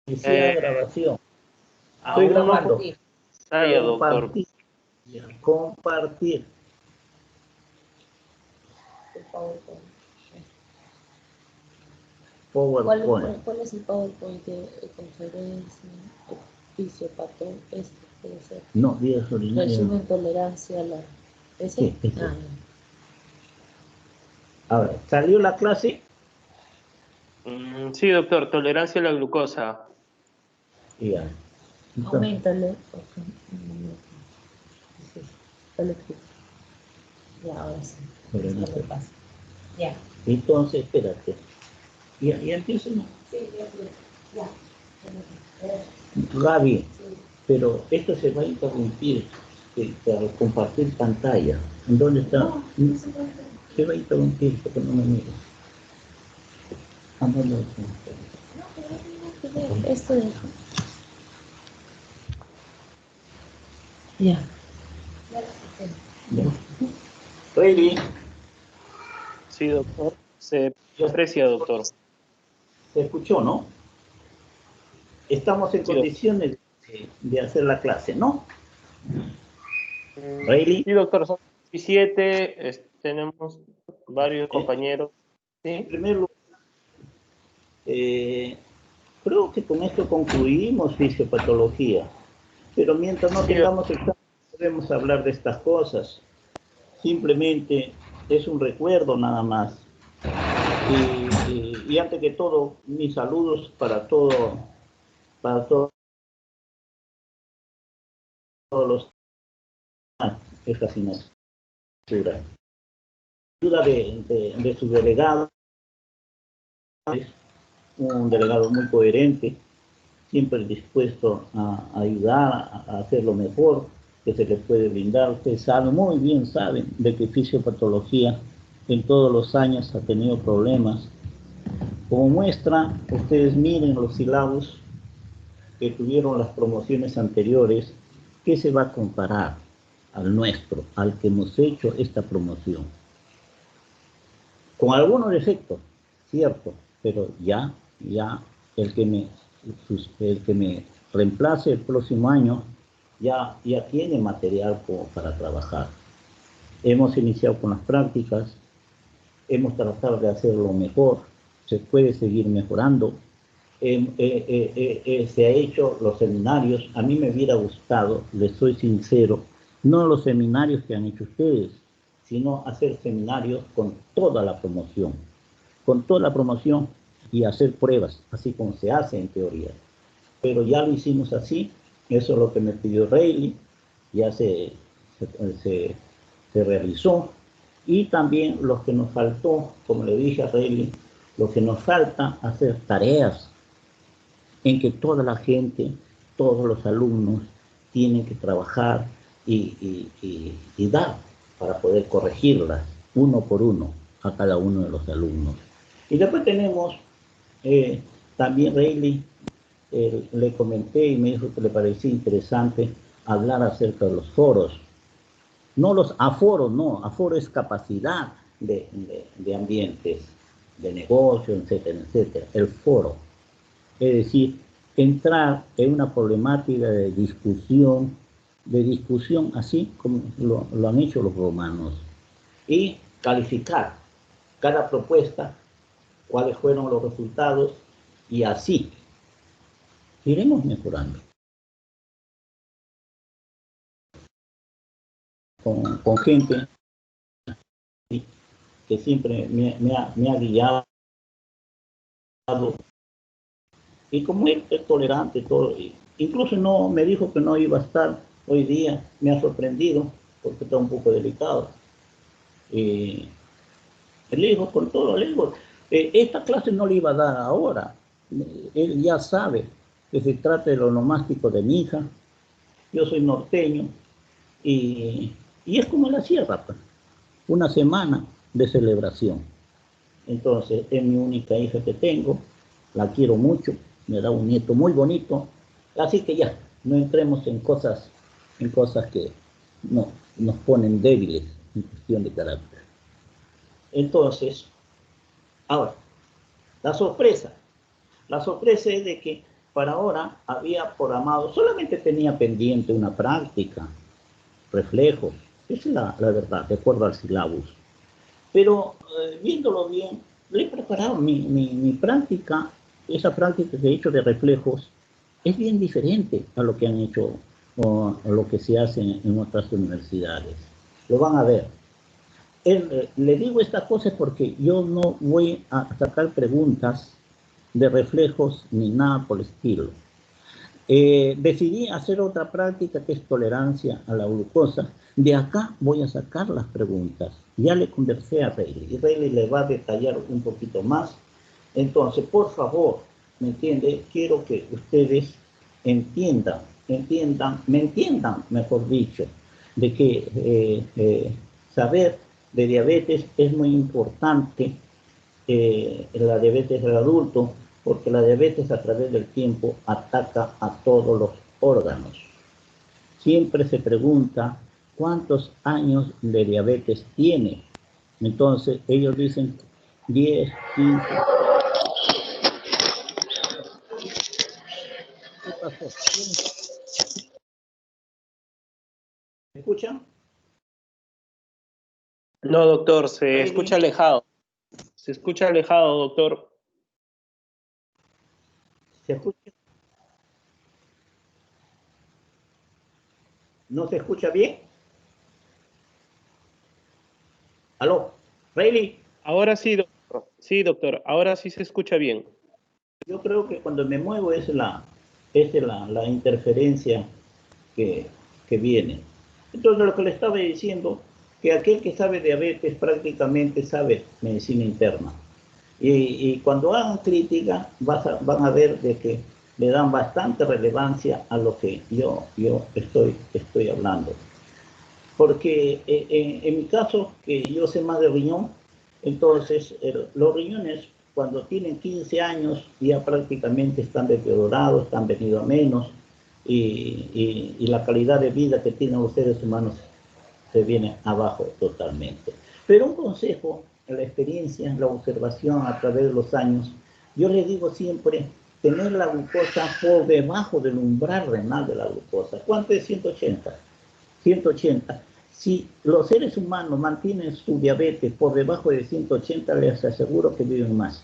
Inicia grabación. Estoy Aún no grabando. pantalla, doctor. Compartir. Compartir. PowerPoint. ¿Cuál es el PowerPoint de conferencia, fisiopatón? Puede ser. No, vías urinarias. Resumen, tolerancia a la... ¿Ese? Sí, ese. Ahora, ¿salió la clase? Sí, doctor, tolerancia a la glucosa. Ya. Aumentale. Ya, ahora sí. Ya. Entonces, espérate. ¿Ya empiezo? ¿No? Sí, ya. Gaby, Sí. pero esto se va a interrumpir para compartir pantalla. ¿En dónde está? No se va a interrumpir porque no me miro. ¿A dónde está? No, pero no tiene esto de... Ya. Ready. Sí, doctor. Se aprecia, doctor. Se escuchó, ¿no? Estamos en condiciones de hacer la clase, ¿no? Ready. Sí, doctor, son 17, tenemos varios compañeros. ¿Sí? En primer lugar, creo que con esto concluimos fisiopatología, pero mientras no tengamos examen, podemos hablar de estas cosas. Simplemente es un recuerdo nada más. Y antes que todo, mis saludos para todos los esta asignatura. Ayuda de su delegado, es un delegado muy coherente, siempre dispuesto a ayudar, a hacer lo mejor que se le puede brindar. Ustedes saben, muy bien saben, de que fisiopatología en todos los años ha tenido problemas. Como muestra, ustedes miren los sílabos que tuvieron las promociones anteriores, ¿qué se va a comparar al nuestro, al que hemos hecho esta promoción? Con algunos defectos, cierto, pero ya el que me reemplace el próximo año ya tiene material para trabajar. Hemos iniciado con las prácticas, hemos tratado de hacerlo mejor, se puede seguir mejorando. Se ha hecho los seminarios, a mí me hubiera gustado, les soy sincero, no los seminarios que han hecho ustedes, sino hacer seminarios con toda la promoción y hacer pruebas, así como se hace en teoría. Pero ya lo hicimos así, eso es lo que me pidió Reilly, ya se realizó, y también lo que nos faltó, como le dije a Reilly, lo que nos falta hacer tareas en que toda la gente, todos los alumnos tienen que trabajar y dar para poder corregirlas uno por uno a cada uno de los alumnos. Y después tenemos también Reilly, le comenté y me dijo que le parecía interesante hablar acerca de los foros. No los aforos, no, aforo es capacidad de ambientes, de negocio, etcétera, etcétera. El foro, es decir, entrar en una problemática de discusión así como lo han hecho los romanos, y calificar cada propuesta, cuáles fueron los resultados, y así iremos mejorando. Con gente que siempre me ha guiado, y como él es tolerante, todo, incluso no me dijo que no iba a estar hoy día, me ha sorprendido, porque está un poco delicado. Le digo con todo, le digo, esta clase no le iba a dar ahora, él ya sabe que se trata de lo nomástico de mi hija, yo soy norteño, y es como la sierra, pues, una semana de celebración. Entonces, es mi única hija que tengo, la quiero mucho, me da un nieto muy bonito, así que ya, no entremos en cosas que no, nos ponen débiles en cuestión de carácter. Entonces, ahora, la sorpresa es de que para ahora había programado, solamente tenía pendiente una práctica, reflejos, esa es la verdad, de acuerdo al sílabus. Pero viéndolo bien, le he preparado mi práctica, esa práctica que he hecho de reflejos, es bien diferente a lo que han hecho o a lo que se hace en otras universidades. Lo van a ver. Le digo estas cosas porque yo no voy a sacar preguntas de reflejos ni nada por el estilo. Decidí hacer otra práctica que es tolerancia a la glucosa. De acá voy a sacar las preguntas. Ya le conversé a Rayleigh y Rayleigh le va a detallar un poquito más. Entonces, por favor, ¿me entiende? Quiero que ustedes entiendan, me entiendan, mejor dicho, de que saber de diabetes es muy importante, la diabetes del adulto, porque la diabetes a través del tiempo ataca a todos los órganos. Siempre se pregunta cuántos años de diabetes tiene. Entonces ellos dicen 10, 15. ¿Qué pasó? ¿Me escuchan? No, doctor, se Rayleigh, escucha alejado. Se escucha alejado, doctor. ¿se escucha? ¿No se escucha bien? ¿Aló? ¿Rayleigh? Ahora sí, doctor. Sí, doctor. Ahora sí se escucha bien. Yo creo que cuando me muevo es la interferencia que viene. Entonces, lo que le estaba diciendo, que aquel que sabe diabetes prácticamente sabe medicina interna. Y cuando hagan crítica, van a ver de que le dan bastante relevancia a lo que yo estoy hablando. Porque en mi caso, que yo sé más de riñón, entonces los riñones cuando tienen 15 años ya prácticamente están deteriorados, están venido a menos, y la calidad de vida que tienen los seres humanos se viene abajo totalmente. Pero un consejo, la experiencia, la observación a través de los años, yo les digo siempre, tener la glucosa por debajo del umbral renal de la glucosa. ¿Cuánto es 180? 180. Si los seres humanos mantienen su diabetes por debajo de 180, les aseguro que viven más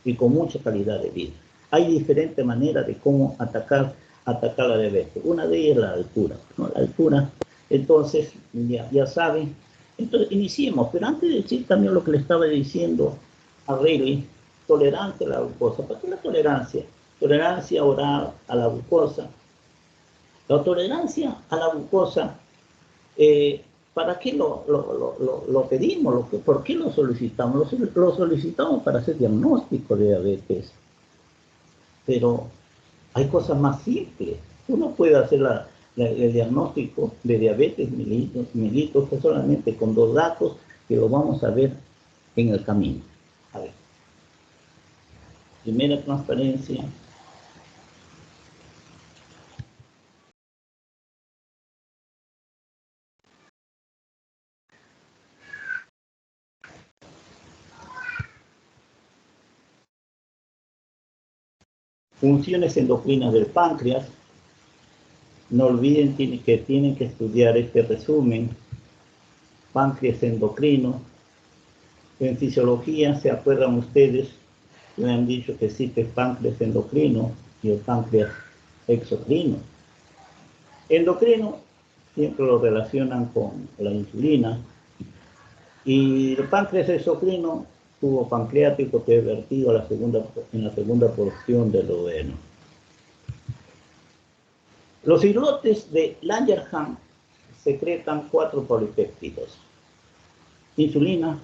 y con mucha calidad de vida. Hay diferentes maneras de cómo atacar la diabetes. Una de ellas es la altura, ¿no? La altura, entonces, ya saben. Entonces, iniciemos, pero antes de decir también lo que le estaba diciendo a Rayleigh, tolerancia a la glucosa. ¿Para qué la tolerancia? Tolerancia oral a la glucosa. La tolerancia a la glucosa, ¿para qué lo pedimos? ¿Por qué lo solicitamos? Lo solicitamos para hacer diagnóstico de diabetes. Pero hay cosas más simples. Uno puede hacer el diagnóstico de diabetes mellitus que solamente con 2 datos que lo vamos a ver en el camino. A ver. Primera transparencia. Funciones endocrinas del páncreas. No olviden que tienen que estudiar este resumen. Páncreas endocrino. En fisiología, ¿se acuerdan ustedes? Me han dicho que existe el páncreas endocrino y el páncreas exocrino. Endocrino siempre lo relacionan con la insulina, y el páncreas exocrino, tubo pancreático que es vertido en la segunda porción del duodeno. Los islotes de Langerhans secretan 4 polipéptidos: insulina,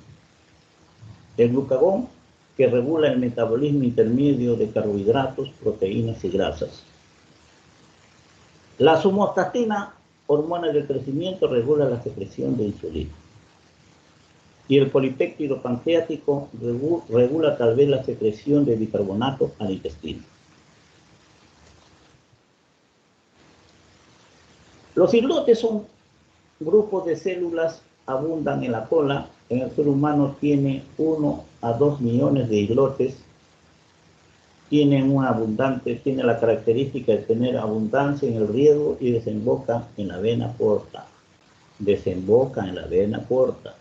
el glucagón, que regula el metabolismo intermedio de carbohidratos, proteínas y grasas. La somatostatina, hormona del crecimiento, regula la secreción de insulina. Y el polipéptido pancreático regula tal vez la secreción de bicarbonato al intestino. Los islotes son grupos de células, abundan en la cola. En el ser humano tiene 1 a 2 millones de islotes. tiene la característica de tener abundancia en el riego y desemboca en la vena porta. Desemboca en la vena porta.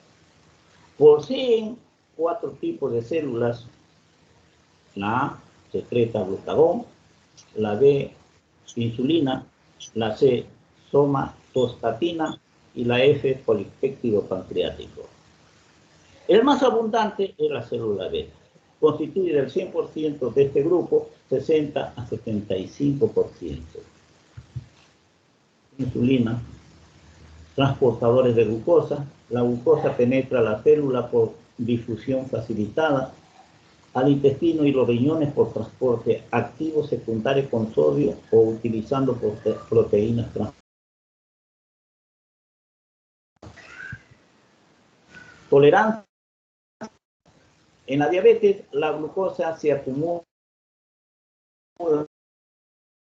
Poseen 4 tipos de células. La A secreta glucagón, la B insulina, la C somatostatina y la F polipéptido pancreático. El más abundante es la célula beta. Constituye del 100% de este grupo 60 a 75%. Insulina, transportadores de glucosa. La glucosa penetra la célula por difusión facilitada al intestino y los riñones por transporte activo secundario con sodio o utilizando proteínas trans. Tolerancia. En la diabetes, la glucosa se acumula,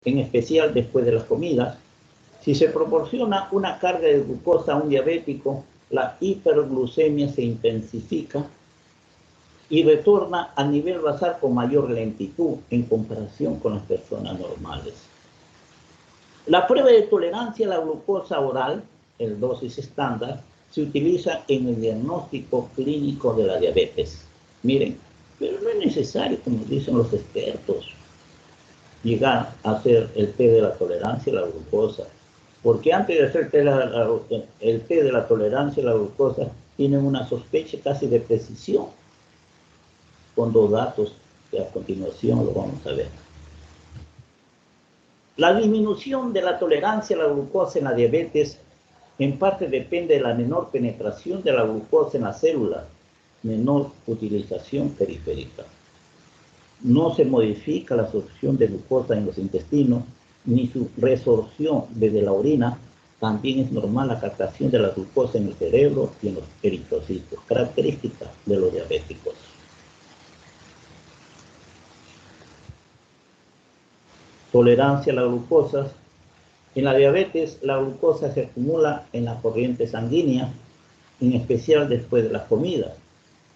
en especial después de las comidas. Si se proporciona una carga de glucosa a un diabético, la hiperglucemia se intensifica y retorna a nivel basal con mayor lentitud en comparación con las personas normales. La prueba de tolerancia a la glucosa oral, el dosis estándar, se utiliza en el diagnóstico clínico de la diabetes. Miren, pero no es necesario, como dicen los expertos, llegar a hacer el test de la tolerancia a la glucosa, porque antes de hacer el test de la tolerancia a la glucosa, tienen una sospecha casi de precisión, con 2 datos que a continuación lo vamos a ver. La disminución de la tolerancia a la glucosa en la diabetes en parte depende de la menor penetración de la glucosa en la célula, menor utilización periférica. No se modifica la absorción de glucosa en los intestinos, ni su resorción desde la orina. También es normal la captación de la glucosa en el cerebro y en los eritrocitos, características de los diabéticos. Tolerancia a la glucosa. En la diabetes, la glucosa se acumula en la corriente sanguínea, en especial después de las comidas.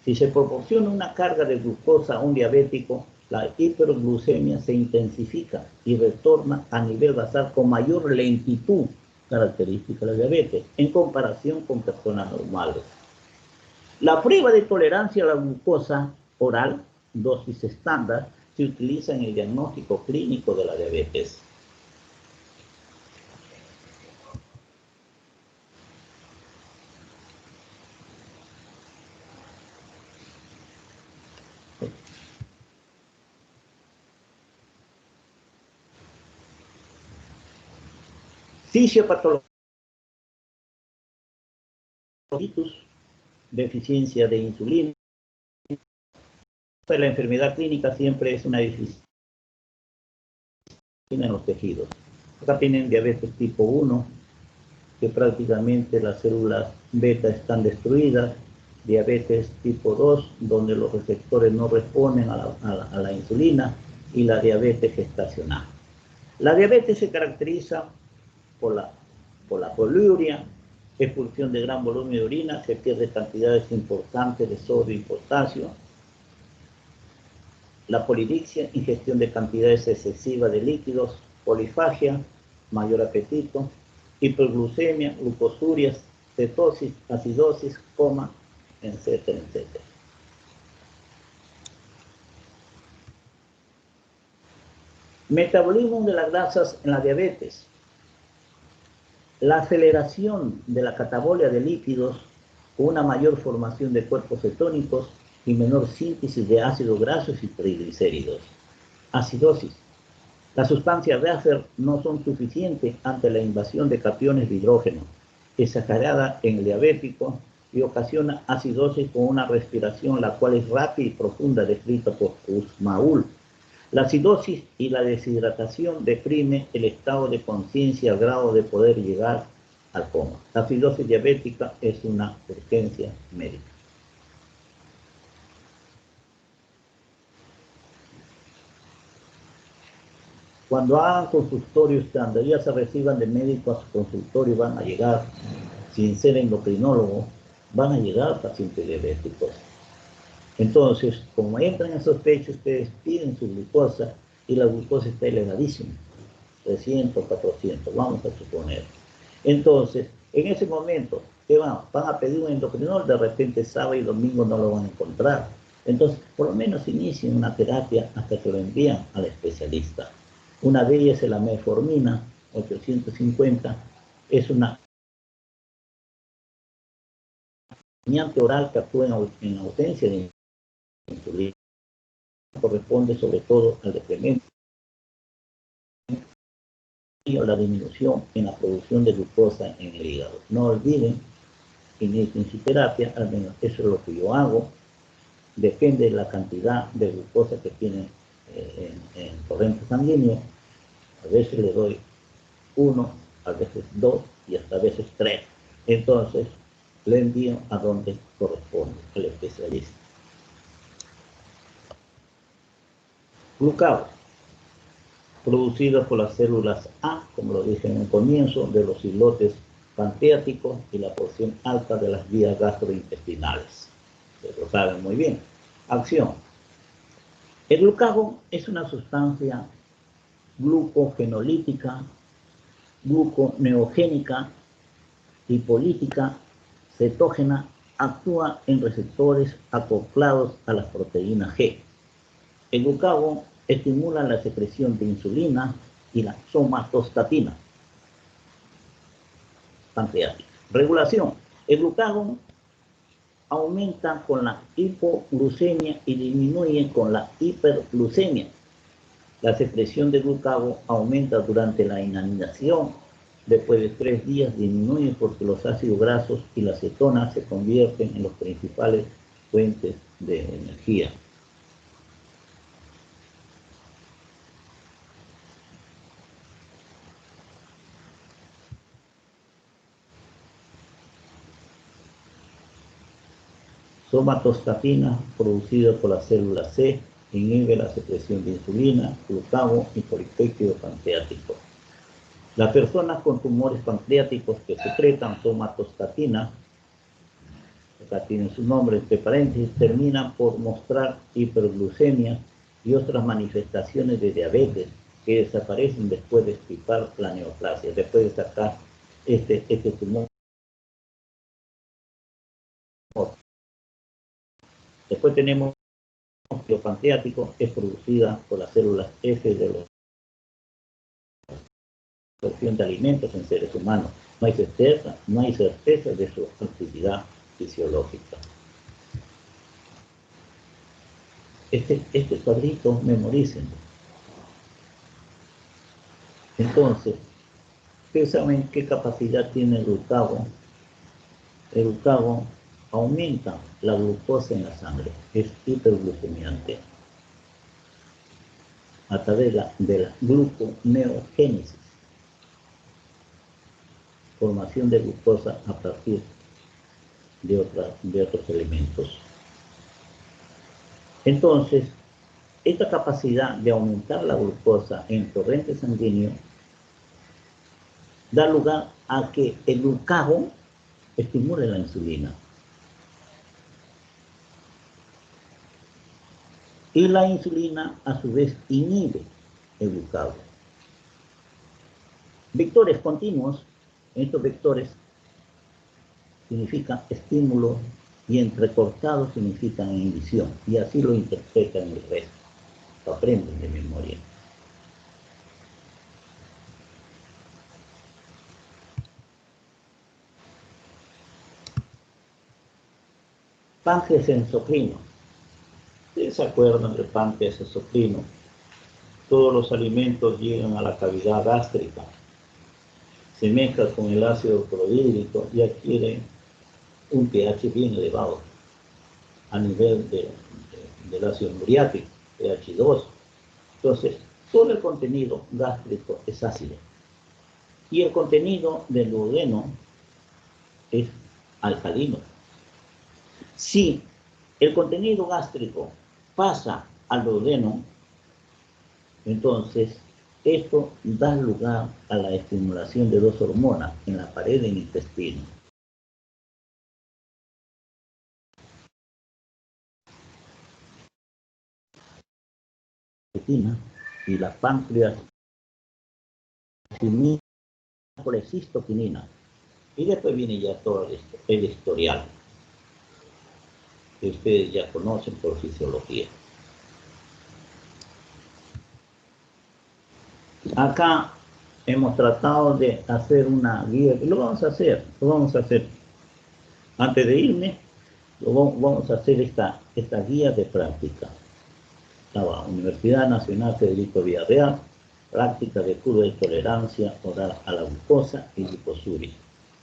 Si se proporciona una carga de glucosa a un diabético, la hiperglucemia se intensifica y retorna a nivel basal con mayor lentitud, característica de la diabetes, en comparación con personas normales. La prueba de tolerancia a la glucosa oral, dosis estándar, se utiliza en el diagnóstico clínico de la diabetes. Fisiopatología, deficiencia de insulina. La enfermedad clínica siempre es una deficiencia en los tejidos. Acá tienen diabetes tipo 1, que prácticamente las células beta están destruidas. Diabetes tipo 2, donde los receptores no responden a la insulina, y la diabetes gestacional. La diabetes se caracteriza por la poliuria, expulsión de gran volumen de orina, se pierde cantidades importantes de sodio y potasio. La polidipsia, ingestión de cantidades excesivas de líquidos, polifagia, mayor apetito, hiperglucemia, glucosurias, cetosis, acidosis, coma, etcétera, etcétera. Metabolismo de las grasas en la diabetes. La aceleración de la catabolia de lípidos con una mayor formación de cuerpos cetónicos y menor síntesis de ácidos grasos y triglicéridos. Acidosis. Las sustancias Rafer no son suficientes ante la invasión de cationes de hidrógeno, exagerada en el diabético, y ocasiona acidosis con una respiración la cual es rápida y profunda, descrita por Kussmaul. La acidosis y la deshidratación deprime el estado de conciencia al grado de poder llegar al coma. La acidosis diabética es una urgencia médica. Cuando hagan consultorio estándar, ya se reciban de médico a su consultorio, van a llegar, sin ser endocrinólogo, van a llegar pacientes diabéticos. Entonces, como entran en sospecha, ustedes piden su glucosa y la glucosa está elevadísima, 300, 400, vamos a suponer. Entonces, en ese momento, ¿qué van? Van a pedir un endocrinol, de repente sábado y domingo no lo van a encontrar. Entonces, por lo menos inicien una terapia hasta que lo envían al especialista. Una de ellas es la metformina, 850, es una aniante oral que actúa en ausencia de insulina. Corresponde sobre todo al decremento y a la disminución en la producción de glucosa en el hígado. No olviden que inicien su terapia, al menos eso es lo que yo hago. Depende de la cantidad de glucosa que tienen en torrente sanguíneo. A veces le doy 1, a veces 2 y hasta a veces 3. Entonces le envío a donde corresponde, al especialista. Glucagón, producido por las células A, como lo dije en un comienzo, de los islotes pancreáticos y la porción alta de las vías gastrointestinales. Ustedes lo saben muy bien. Acción. El glucagón es una sustancia glucogenolítica, gluconeogénica, hipolítica, cetógena, actúa en receptores acoplados a las proteínas G. El glucagón estimula la secreción de insulina y la somatostatina pancreática. Regulación. El glucagón aumenta con la hipoglucemia y disminuye con la hiperglucemia. La secreción de glucagón aumenta durante la inanición. Después de 3 días disminuye porque los ácidos grasos y las cetonas se convierten en los principales fuentes de energía. Somatostatina, producida por la célula C, inhibe la secreción de insulina, glucagón y polipéptido pancreático. Las personas con tumores pancreáticos que secretan somatostatina, acá tienen su nombre entre paréntesis, terminan por mostrar hiperglucemia y otras manifestaciones de diabetes que desaparecen después de extirpar la neoplasia, después de sacar este tumor. Después tenemos que el pancreático es producida por las células F de la absorción de alimentos en seres humanos. No hay certeza de su actividad fisiológica. Este cuadrito memorícenlo. Entonces, ¿ustedes saben qué capacidad tiene el glucagón? El glucagón aumenta la glucosa en la sangre, es hiperglucemiante a través de la gluconeogénesis, formación de glucosa a partir de otros elementos. Entonces, esta capacidad de aumentar la glucosa en torrente sanguíneo da lugar a que el glucagón estimule la insulina. Y la insulina, a su vez, inhibe el glucagón. Vectores continuos, estos vectores significan estímulo y entrecortados significan inhibición. Y así lo interpretan el resto. Lo aprenden de memoria. Páncreas endocrino. ¿Ustedes se acuerdan del páncreas endocrino? Todos los alimentos llegan a la cavidad gástrica, se mezclan con el ácido clorhídrico y adquieren un pH bien elevado a nivel del ácido muriático, pH 2. Entonces, todo el contenido gástrico es ácido y el contenido del duodeno es alcalino. Si el contenido gástrico pasa al duodeno, entonces esto da lugar a la estimulación de dos hormonas en la pared del intestino. y la páncreas por la cistoquinina. Y después viene ya todo el historial que ustedes ya conocen por fisiología. Acá hemos tratado de hacer una guía, lo vamos a hacer. Antes de irme, vamos a hacer esta guía de práctica. La Universidad Nacional Federico Villarreal, práctica de cura de tolerancia oral a la glucosa y liposuria.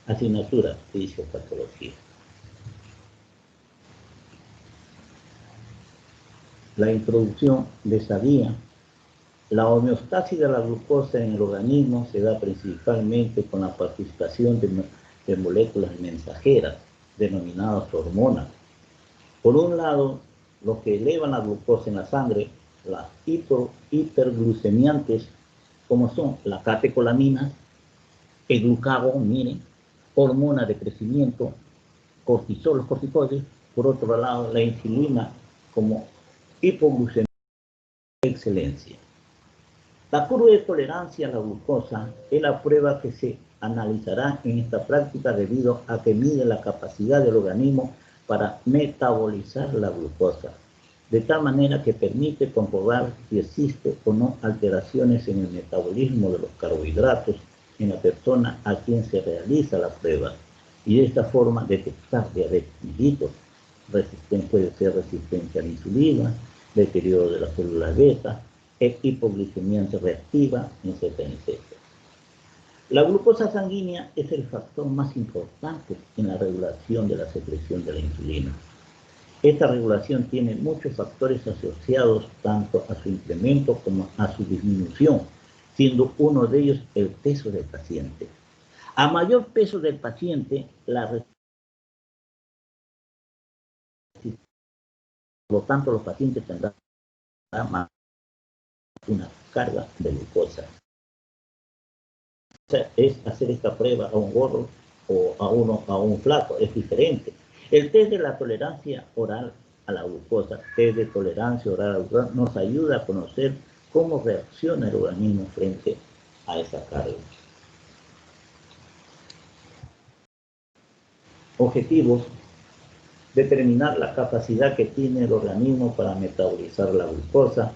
Asignatura de fisiopatología. La introducción de esta guía. La homeostasis de la glucosa en el organismo se da principalmente con la participación de moléculas mensajeras, denominadas hormonas. Por un lado, los que elevan la glucosa en la sangre, las hiperglucemiantes, como son la catecolamina, el glucagón, miren, hormona de crecimiento, cortisol, los corticoides. Por otro lado, la insulina como hipoglucemia de excelencia. La curva de tolerancia a la glucosa es la prueba que se analizará en esta práctica debido a que mide la capacidad del organismo para metabolizar la glucosa, de tal manera que permite comprobar si existe o no alteraciones en el metabolismo de los carbohidratos en la persona a quien se realiza la prueba, y de esta forma detectar diabetes mellitus. Puede ser resistencia a la insulina, deterioro de las células beta, hipoglucemia reactiva, etcétera, etcétera. La glucosa sanguínea es el factor más importante en la regulación de la secreción de la insulina. Esta regulación tiene muchos factores asociados tanto a su incremento como a su disminución, siendo uno de ellos el peso del paciente. A mayor peso del paciente, por lo tanto, los pacientes tendrán más una carga de glucosa. O sea, es hacer esta prueba a un gordo o a un flaco, es diferente. El test de la tolerancia oral a la glucosa, test de tolerancia oral a la glucosa, nos ayuda a conocer cómo reacciona el organismo frente a esa carga. Objetivos: determinar la capacidad que tiene el organismo para metabolizar la glucosa,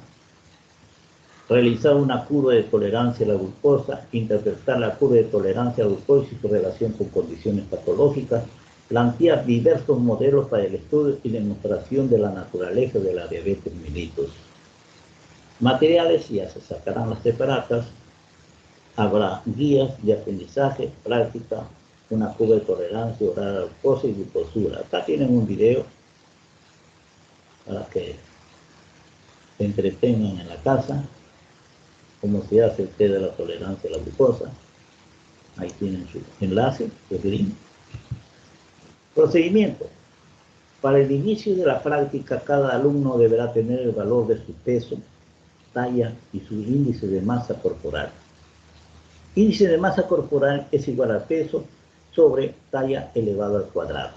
realizar una curva de tolerancia a la glucosa, interpretar la curva de tolerancia a la glucosa y su relación con condiciones patológicas, plantear diversos modelos para el estudio y demostración de la naturaleza de la diabetes mellitus. Materiales: ya se sacarán las separatas, habrá guías de aprendizaje, práctica, una curva de tolerancia oral a la glucosa y glucosura. Acá tienen un video para que se entretengan en la casa, cómo se hace el test de la tolerancia a la glucosa. Ahí tienen su enlace, el link. Procedimiento: para el inicio de la práctica, cada alumno deberá tener el valor de su peso, talla y su índice de masa corporal. Índice de masa corporal es igual a peso sobre talla elevado al cuadrado.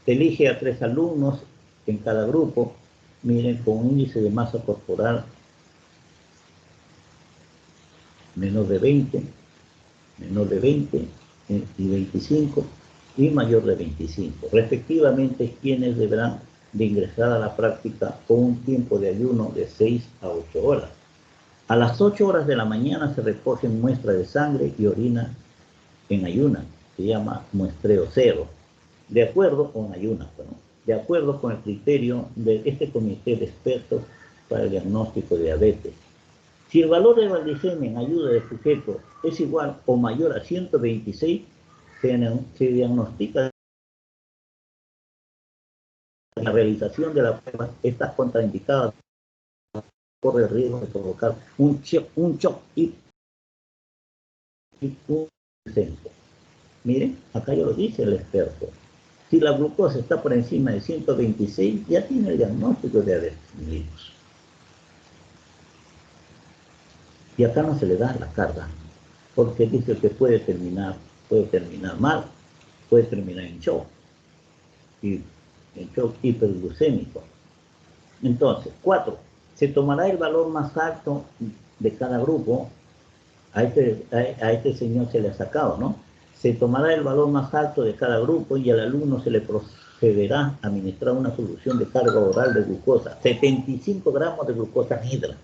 Elige a 3 alumnos en cada grupo, miren, con un índice de masa corporal menor de 20 y 25 y mayor de 25, respectivamente, quienes deberán de ingresar a la práctica con un tiempo de ayuno de 6 a 8 horas. A las 8 horas de la mañana se recogen muestras de sangre y orina en ayunas, se llama muestreo cero, de acuerdo con ayunas, de acuerdo con el criterio de este comité de expertos para el diagnóstico de diabetes. Si el valor de la glicemia en ayuda del sujeto es igual o mayor a 126, se diagnostica la realización de la prueba. Está contraindicada, corre el riesgo de provocar un shock hipoglucémico. Miren, acá ya lo dice el experto. Si la glucosa está por encima de 126, ya tiene el diagnóstico de diabetes mellitus. Y acá no se le da la carga, porque dice que puede terminar mal, puede terminar en shock, y en shock hiperglucémico. Entonces, 4. Se tomará el valor más alto de cada grupo. A este señor se le ha sacado, ¿no? Se tomará el valor más alto de cada grupo y al alumno se le procederá a administrar una solución de carga oral de glucosa, 75 gramos de glucosa anhidra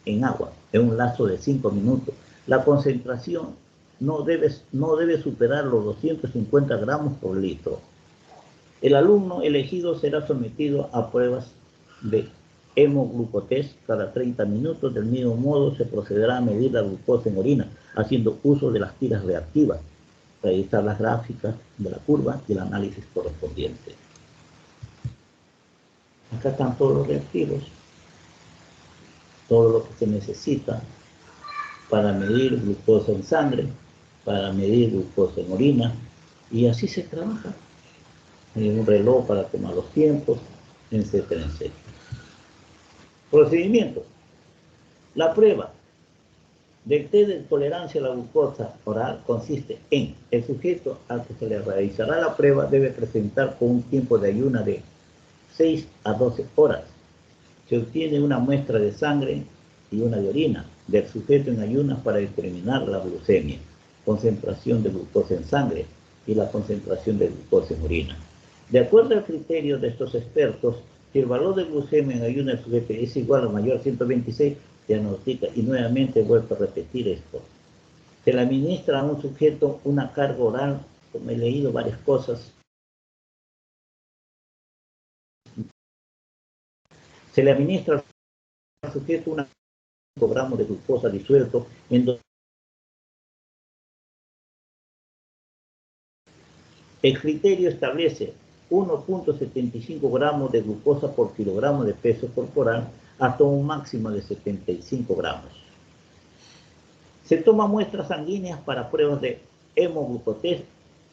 en agua, en un lapso de 5 minutos. La concentración no debe superar los 250 gramos por litro. El alumno elegido será sometido a pruebas de hemoglucotest cada 30 minutos. Del mismo modo, se procederá a medir la glucosa en orina, haciendo uso de las tiras reactivas, realizar las gráficas de la curva y el análisis correspondiente. Acá están todos los reactivos, todo lo que se necesita para medir glucosa en sangre, para medir glucosa en orina, y así se trabaja. Hay un reloj para tomar los tiempos, etcétera, etcétera. Procedimiento. La prueba del test de tolerancia a la glucosa oral consiste en: el sujeto al que se le realizará la prueba debe presentar con un tiempo de ayuno de 6 a 12 horas. Se obtiene una muestra de sangre y una de orina del sujeto en ayunas para determinar la glucemia, concentración de glucosa en sangre y la concentración de glucosa en orina. De acuerdo al criterio de estos expertos, si el valor de glucemia en ayuno del sujeto es igual o mayor a 126, diagnostica, y nuevamente vuelvo a repetir esto. Se le administra a un sujeto una carga oral, como he leído varias cosas. Se le administra al sujeto una 5 gramos de glucosa disuelto en el criterio establece 1.75 gramos de glucosa por kilogramo de peso corporal hasta un máximo de 75 gramos. Se toman muestras sanguíneas para pruebas de hemoglucotest.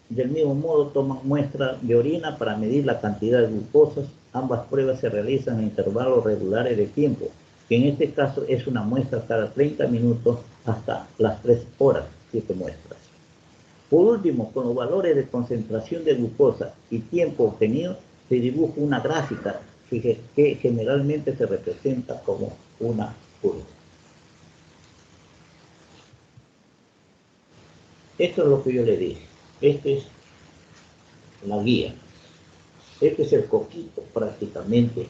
Del mismo modo, toman muestras de orina para medir la cantidad de glucosas. Ambas pruebas se realizan en intervalos regulares de tiempo, que en este caso es una muestra cada 30 minutos hasta las 3 horas, 7 muestras. Por último, con los valores de concentración de glucosa y tiempo obtenido, se dibuja una gráfica que generalmente se representa como una curva. Esto es lo que yo le dije. Esta es la guía. Este es el coquito prácticamente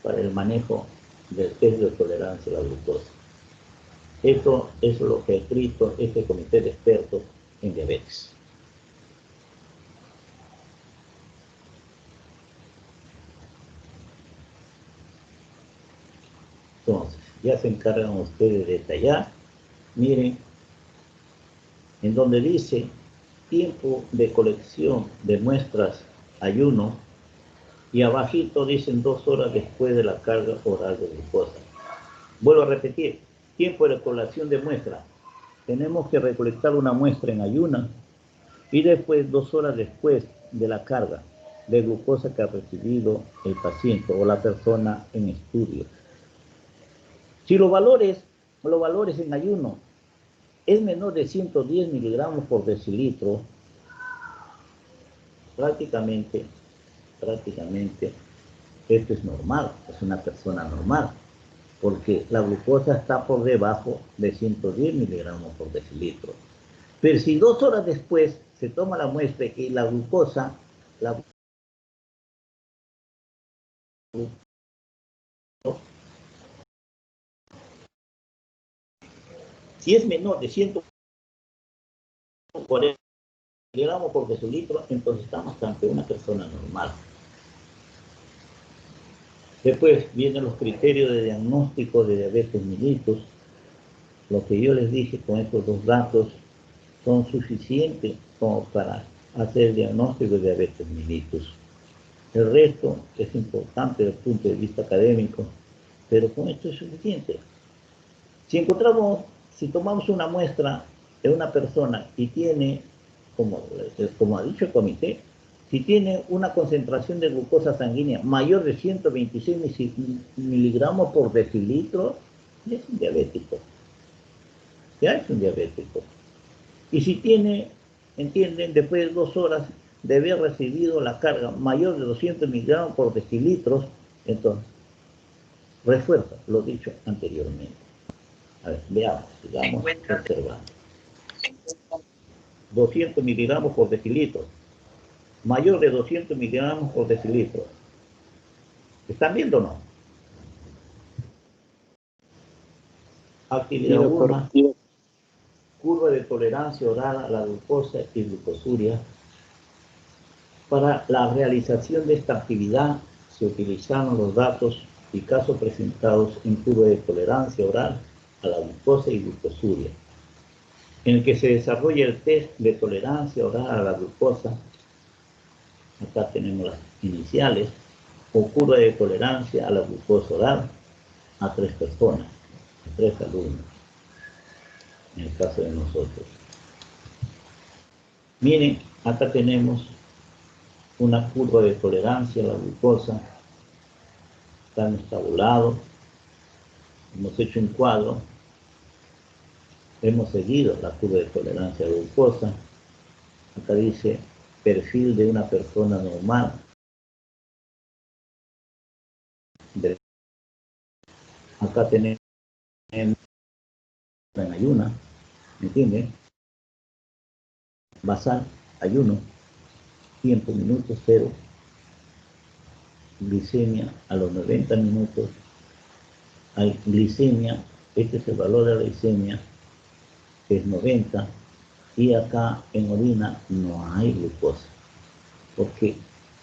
para el manejo del test de tolerancia a la glucosa. Esto es lo que ha escrito este comité de expertos en diabetes. Entonces, ya se encargan ustedes de detallar. Miren, en donde dice tiempo de colección de muestras ayuno, y abajito dicen 2 horas después de la carga oral de glucosa. Vuelvo a repetir, tiempo de colección de muestras. Tenemos que recolectar una muestra en ayunas y después 2 horas después de la carga de glucosa que ha recibido el paciente o la persona en estudio. Si los valores en ayuno es menor de 110 miligramos por decilitro, prácticamente esto es normal, es una persona normal, porque la glucosa está por debajo de 110 miligramos por decilitro. Pero si 2 horas después se toma la muestra y la glucosa, si es menor de 140 miligramos por decilitro, entonces estamos ante una persona normal. Después vienen los criterios de diagnóstico de diabetes mellitus. Lo que yo les dije con estos 2 datos son suficientes como para hacer el diagnóstico de diabetes mellitus. El resto es importante desde el punto de vista académico, pero con esto es suficiente. Si tomamos una muestra de una persona y tiene, como ha dicho el comité, si tiene una concentración de glucosa sanguínea mayor de 126 miligramos por decilitro, ya es un diabético. Ya es un diabético. Y si tiene, entienden, después de 2 horas de haber recibido la carga mayor de 200 miligramos por decilitros, entonces refuerza lo dicho anteriormente. A ver, veamos, sigamos observando. 200 miligramos por decilitro. Mayor de 200 miligramos por decilitro. ¿Están viendo o no? Actividad 1. Curva de tolerancia oral a la glucosa y glucosuria. Para la realización de esta actividad se utilizaron los datos y casos presentados en curva de tolerancia oral a la glucosa y glucosuria, en el que se desarrolla el test de tolerancia oral a la glucosa. Acá tenemos las iniciales, o curva de tolerancia a la glucosa oral a 3 personas, a 3 alumnos, en el caso de nosotros. Miren, acá tenemos una curva de tolerancia a la glucosa, está tabulado, hemos hecho un cuadro, hemos seguido la curva de tolerancia a la glucosa. Acá dice perfil de una persona normal. Acá tenemos en ayuna, ¿me entienden? Basal, ayuno, tiempo, minutos, 0. Glicemia a los 90 minutos. Hay glicemia, este es el valor de la glicemia, que es 90. Y acá en orina no hay glucosa, porque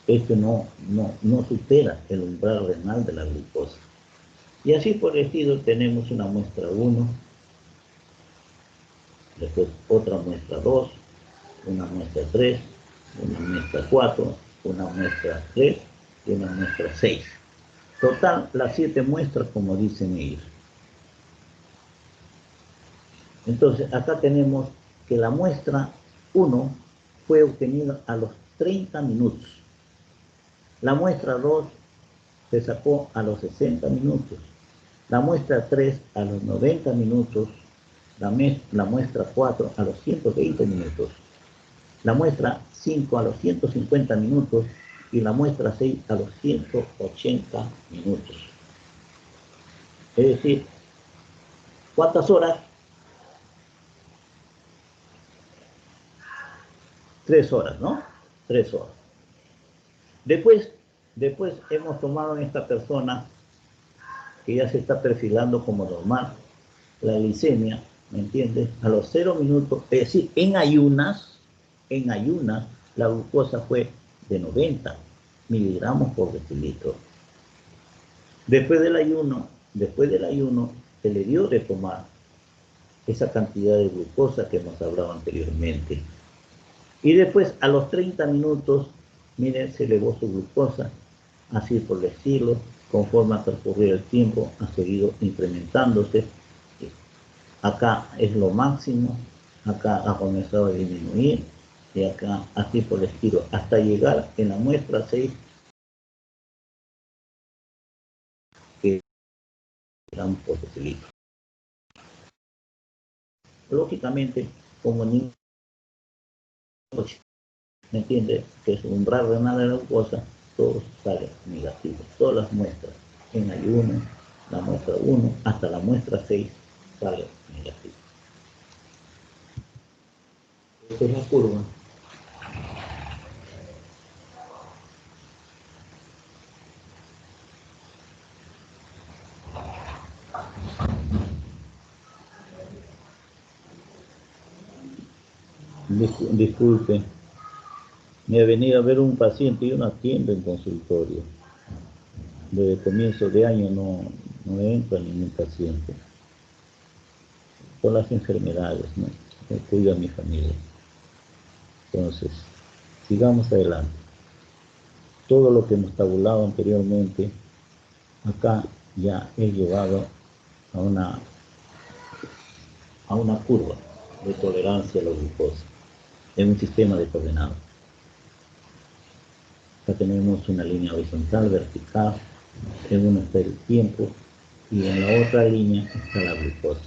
esto no supera el umbral renal de la glucosa. Y así por el estilo tenemos una muestra 1, después otra muestra 2, una muestra 3, una muestra 4, una muestra 3 y una muestra 6. Total, las 7 muestras, como dicen ellos. Entonces, acá tenemos que la muestra 1 fue obtenida a los 30 minutos. La muestra 2 se sacó a los 60 minutos. La muestra 3 a los 90 minutos. La muestra 4 a los 120 minutos. La muestra 5 a los 150 minutos. Y la muestra 6 a los 180 minutos. Es decir, ¿cuántas horas? 3 horas, ¿no? 3 horas. Después hemos tomado en esta persona que ya se está perfilando como normal, la glicemia, ¿me entiendes? A los 0 minutos, es decir, en ayunas, la glucosa fue de 90 miligramos por decilitro. Después del ayuno, se le dio de tomar esa cantidad de glucosa que hemos hablado anteriormente. Y después, a los 30 minutos, miren, se elevó su glucosa, así por el estilo, conforme ha transcurrido el tiempo, ha seguido incrementándose. Acá es lo máximo, acá ha comenzado a disminuir, y acá, así por el estilo, hasta llegar en la muestra 6, que gramos por decilitro. Lógicamente, como niño, ¿me entiende? Que su umbral renal de la glucosa, todo sale negativo. Todas las muestras en ayuno, la muestra 1 hasta la muestra 6 sale negativo. Esta es la curva. Disculpe, me ha venido a ver un paciente y yo no atiendo en consultorio. Desde comienzo de año no entra ningún paciente. Por las enfermedades, ¿no? Me cuido a mi familia. Entonces, sigamos adelante. Todo lo que hemos tabulado anteriormente, acá ya he llevado a una curva de tolerancia a la glucosa en un sistema desordenado. Acá tenemos una línea horizontal, vertical, en una está el tiempo y en la otra línea está la glucosa.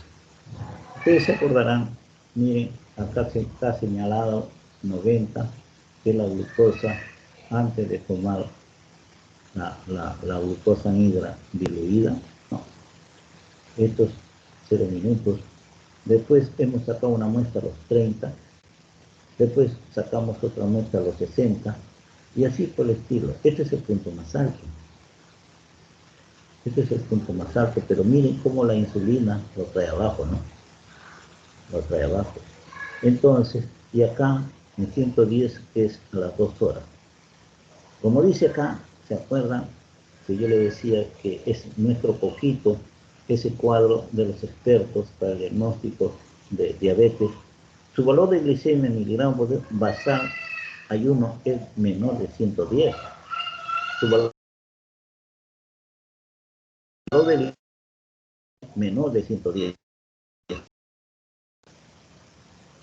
Ustedes se acordarán, miren, acá se está señalado 90, que es la glucosa antes de tomar la glucosa negra diluida, ¿no? estos 0 minutos. Después hemos sacado una muestra a los 30. Después sacamos otra muestra a los 60. Y así por el estilo. Este es el punto más alto. Este es el punto más alto. Pero miren cómo la insulina lo trae abajo, ¿no? Lo trae abajo. Entonces, y acá en 110 es a las 2 horas. Como dice acá, ¿se acuerdan? Que yo le decía que es nuestro poquito ese cuadro de los expertos para el diagnóstico de diabetes. Su valor de glicemia en miligramos por basal ayuno es menor de 110. Su valor de menor de 110.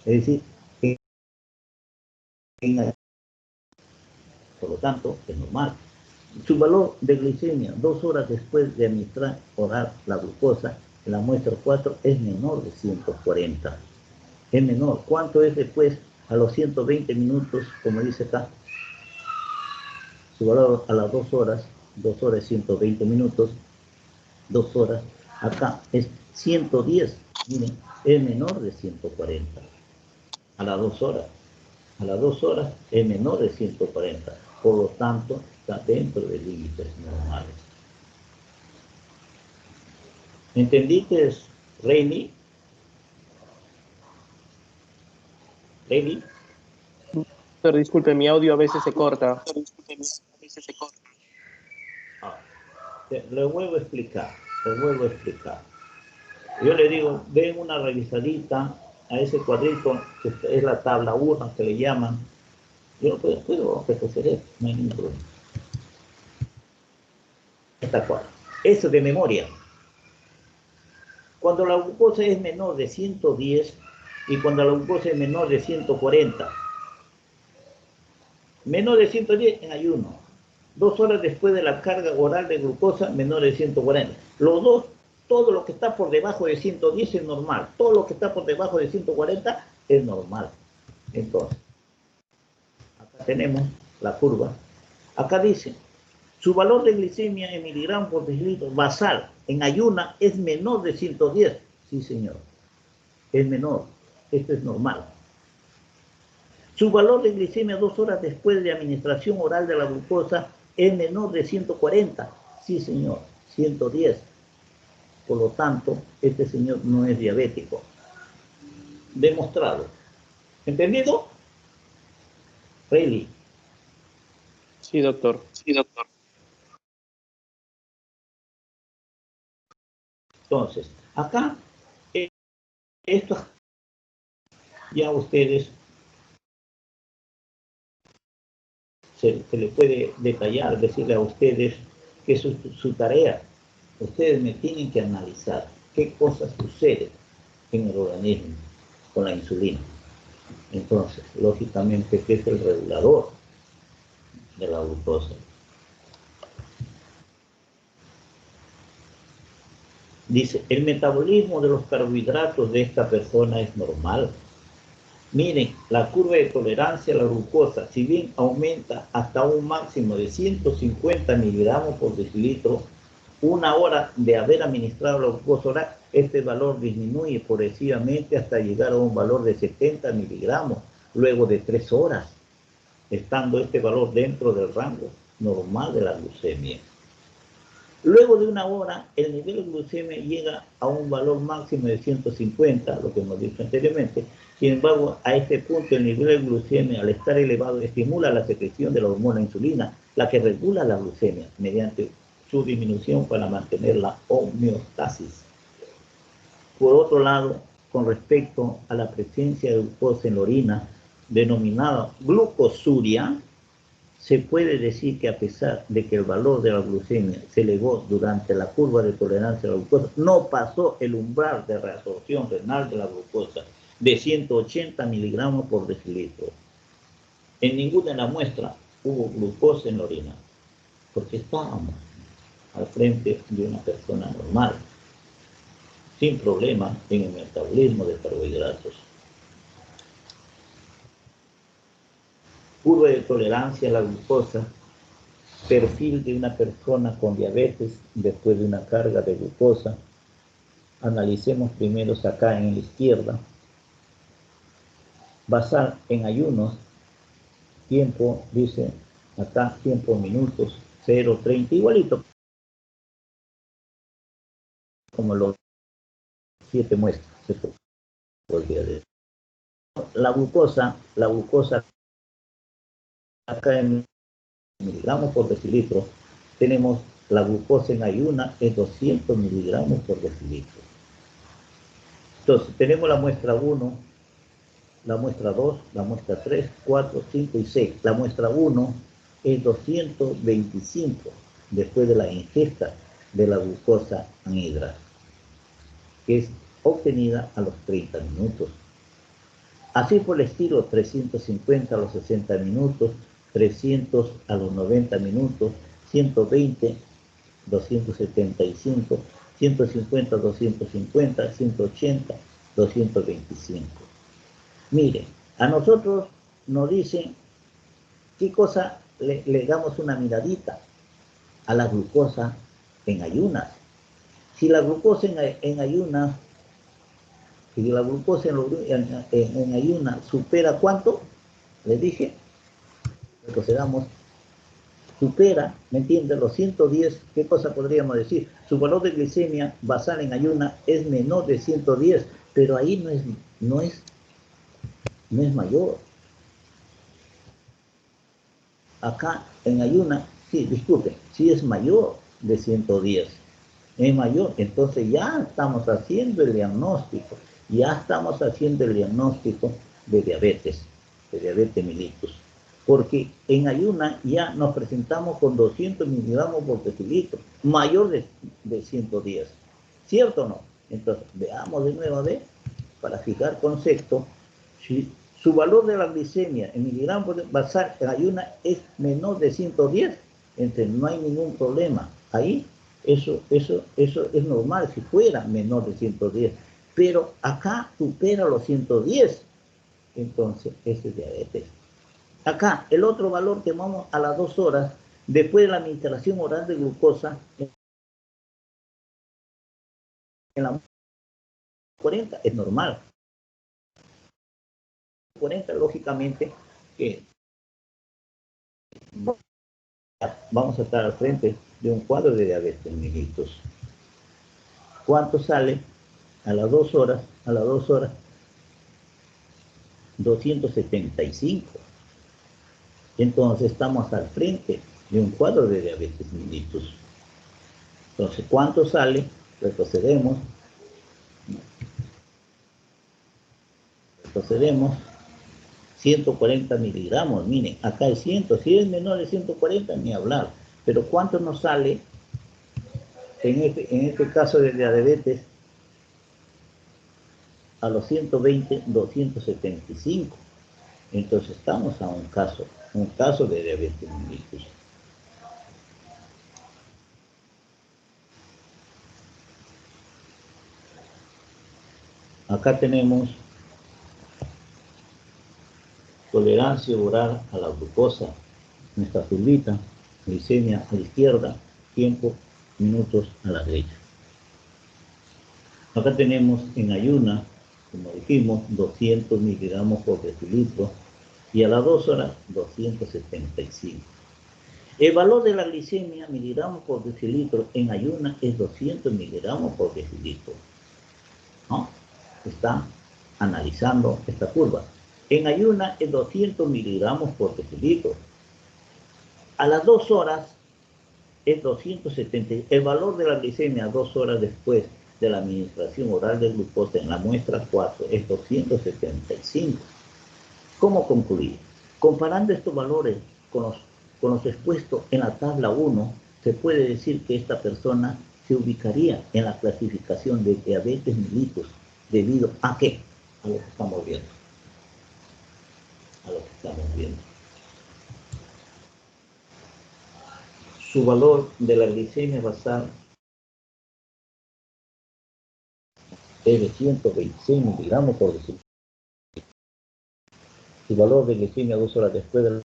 Es decir, por lo tanto, es normal. Su valor de glicemia 2 horas después de administrar oral la glucosa en la muestra 4 es menor de 140. Es menor. ¿Cuánto es después a los 120 minutos, como dice acá? Su valor a las 2 horas 120 minutos, 2 horas, acá es 110, miren, es menor de 140. A las 2 horas. A las 2 horas es menor de 140. Por lo tanto, está dentro de límites normales. ¿Entendiste, Reini? ¿Reini? Pero disculpe, mi audio a veces se corta. Le vuelvo a explicar, Yo le digo, den una revisadita a ese cuadrito, que es la tabla 1 que le llaman. Yo puedo recoger esto, no hay ningún problema. Esta cuadra. Eso de memoria. Cuando la glucosa es menor de 110 y cuando la glucosa es menor de 140. Menor de 110 en ayuno. 2 horas después de la carga oral de glucosa, menor de 140. Los dos, todo lo que está por debajo de 110 es normal. Todo lo que está por debajo de 140 es normal. Entonces, acá tenemos la curva. Acá dice, su valor de glicemia en miligramos por decilitro basal en ayuna es menor de 110. Sí, señor. Es menor. Esto es normal. Su valor de glicemia 2 horas después de administración oral de la glucosa es menor de 140. Sí, señor, 110. Por lo tanto, este señor no es diabético. Demostrado. ¿Entendido? Reilly. Sí, doctor. Entonces, acá, esto ya ustedes se le puede detallar, decirle a ustedes que es su tarea. Ustedes me tienen que analizar qué cosas suceden en el organismo con la insulina. Entonces, lógicamente, ¿qué es el regulador de la glucosa? Dice, el metabolismo de los carbohidratos de esta persona es normal. Miren, la curva de tolerancia a la glucosa, si bien aumenta hasta un máximo de 150 miligramos por decilitro, 1 hora de haber administrado la glucosa oral, este valor disminuye progresivamente hasta llegar a un valor de 70 miligramos luego de 3 horas, estando este valor dentro del rango normal de la glucemia. Luego de 1 hora, el nivel de glucemia llega a un valor máximo de 150, lo que hemos dicho anteriormente. Sin embargo, a este punto, el nivel de glucemia, al estar elevado, estimula la secreción de la hormona insulina, la que regula la glucemia, mediante su disminución para mantener la homeostasis. Por otro lado, con respecto a la presencia de glucosa en la orina, denominada glucosuria, se puede decir que a pesar de que el valor de la glucemia se elevó durante la curva de tolerancia a la glucosa, no pasó el umbral de reabsorción renal de la glucosa de 180 miligramos por decilitro. En ninguna de las muestras hubo glucosa en la orina, porque estábamos al frente de una persona normal, sin problema en el metabolismo de carbohidratos. Curva de tolerancia a la glucosa, perfil de una persona con diabetes después de una carga de glucosa. analicemos primero acá en la izquierda. Basar en ayunos, tiempo, dice acá, tiempo, minutos, 0,30, igualito como los 7 muestras, se podría decir. La glucosa acá en miligramos por decilitro, tenemos la glucosa en ayuna es 200 miligramos por decilitro. Entonces, tenemos la muestra 1, la muestra 2, la muestra 3, 4, 5 y 6. La muestra 1 es 225 después de la ingesta de la glucosa anhidra, que es obtenida a los 30 minutos. Así por el estilo, 350 a los 60 minutos, 300 a los 90 minutos, 120, 275, 150, 250, 180, 225. Mire, a nosotros nos dicen qué cosa le damos una miradita a la glucosa en ayunas. Si la glucosa en ayunas, si la glucosa en ayunas supera ¿cuánto? Les dije, retrocedamos, supera, ¿me entienden? Los 110, ¿qué cosa podríamos decir? Su valor de glicemia basal en ayuna es menor de 110, pero ahí no es mayor. Acá en ayuna, sí, disculpe, sí es mayor de 110. Es mayor, entonces ya estamos haciendo el diagnóstico, de diabetes mellitus. Porque en ayuna ya nos presentamos con 200 miligramos por decilitro, mayor de 110. ¿Cierto o no? Entonces, veamos de nuevo, para fijar concepto, si su valor de la glicemia en miligramos basal en ayuna es menor de 110, entonces no hay ningún problema. Ahí, eso es normal si fuera menor de 110. Pero acá supera los 110, entonces ese es diabetes. Acá, el otro valor que vamos a las 2 horas, después de la administración oral de glucosa, en la 40 es normal. 40, lógicamente, que vamos a estar al frente de un cuadro de diabetes mellitus. ¿Cuánto sale? A las 2 horas, 275. Entonces estamos al frente de un cuadro de diabetes mellitus. Entonces, ¿cuánto sale? Retrocedemos. 140 miligramos. Miren, acá es 100. Si es menor de 140, ni hablar. Pero ¿cuánto nos sale en este caso de diabetes? A los 120, 275. Entonces estamos a un caso de diabetes mellitus. Acá tenemos tolerancia oral a la glucosa, nuestra turbita, glicemia a la izquierda, tiempo, minutos a la derecha. Acá tenemos en ayuna, como dijimos, 200 miligramos por decilitro y a las 2 horas 275. El valor de la glicemia miligramos por decilitro en ayuna es 200 miligramos por decilitro. ¿No? Está analizando esta curva. En ayuna es 200 miligramos por decilitro. A las 2 horas es 270. El valor de la glicemia 2 horas después de la administración oral de glucosa en la muestra 4 es 275. ¿Cómo concluir? Comparando estos valores con los expuestos en la tabla 1, se puede decir que esta persona se ubicaría en la clasificación de diabetes mellitus. ¿Debido a qué? A lo que estamos viendo. Su valor de la glicemia basal es de 126 miligramos por decilitro. Su valor de glicemia 2 horas después de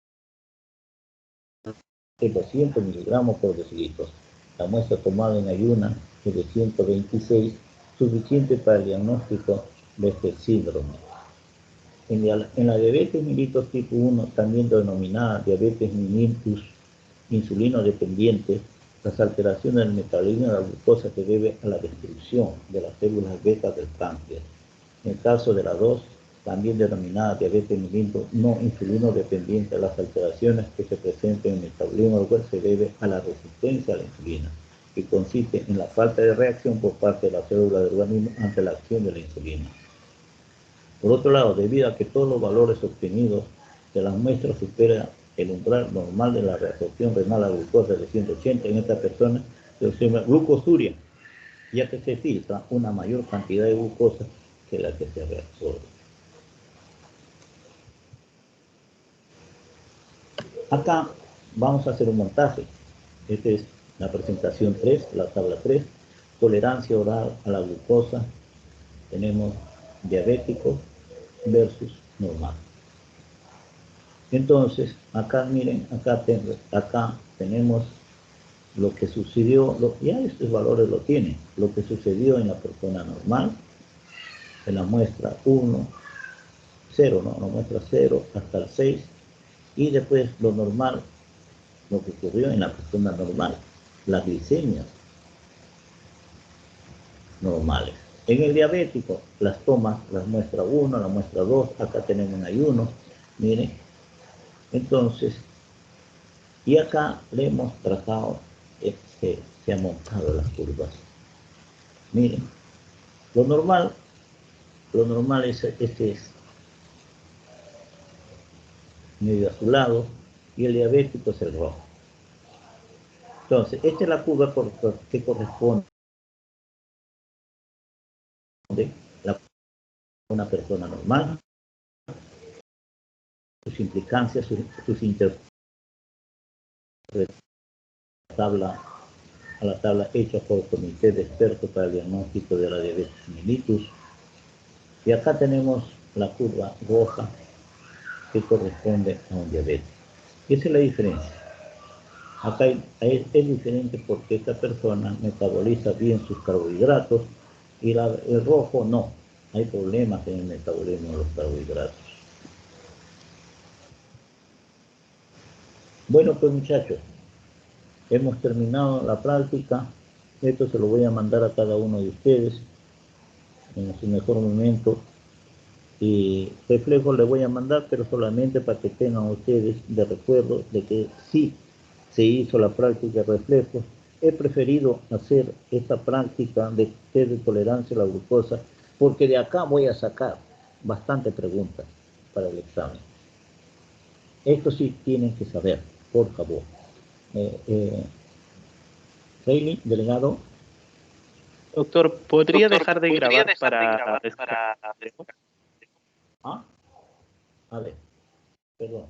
es 200 miligramos por decilitro. La muestra tomada en ayuna es de 126 suficiente para el diagnóstico de este síndrome. En la diabetes mellitus tipo 1, también denominada diabetes mellitus insulino dependiente, las alteraciones del metabolismo de la glucosa se debe a la destrucción de las células beta del páncreas. En el caso de la 2, también denominada diabetes mellitus no insulino dependiente, las alteraciones que se presentan en el metabolismo del cuerpo se debe a la resistencia a la insulina, que consiste en la falta de reacción por parte de las células del organismo ante la acción de la insulina. Por otro lado, debido a que todos los valores obtenidos de las muestras superan el umbral normal de la reabsorción renal a glucosa de 180, en esta persona se observa glucosuria, ya que se filtra una mayor cantidad de glucosa que la que se reabsorbe. Acá vamos a hacer un montaje. Esta es la presentación 3, la tabla 3, tolerancia oral a la glucosa. Tenemos diabético versus normal. Entonces, acá miren, acá tenemos lo que sucedió, ya estos valores lo tienen, lo que sucedió en la persona normal, en la muestra 1, 0, ¿no? La muestra 0 hasta el 6, y después lo normal, lo que ocurrió en la persona normal, las glicemias normales. En el diabético, las tomas, las muestra 1, la muestra 2, acá tenemos un ayuno, miren. Entonces, y acá le hemos trazado, se han montado las curvas. Miren, lo normal es, este es medio azulado, y el diabético es el rojo. Entonces, esta es la curva que corresponde a una persona normal, sus implicancias, sus interpretaciones a la tabla hecha por el Comité de Expertos para el Diagnóstico de la Diabetes mellitus. Y acá tenemos la curva roja que corresponde a un diabetes. Esa es la diferencia. Acá es diferente porque esta persona metaboliza bien sus carbohidratos y el rojo no. Hay problemas en el metabolismo de los carbohidratos. Bueno, pues muchachos, hemos terminado la práctica. Esto se lo voy a mandar a cada uno de ustedes en su mejor momento. Y reflejos les voy a mandar, pero solamente para que tengan ustedes de recuerdo de que sí se hizo la práctica de reflejos. He preferido hacer esta práctica de test de tolerancia a la glucosa porque de acá voy a sacar bastantes preguntas para el examen. Esto sí tienen que saber, por favor. Reilly, delegado. Doctor, ¿podría dejar de grabar para... A ver, perdón.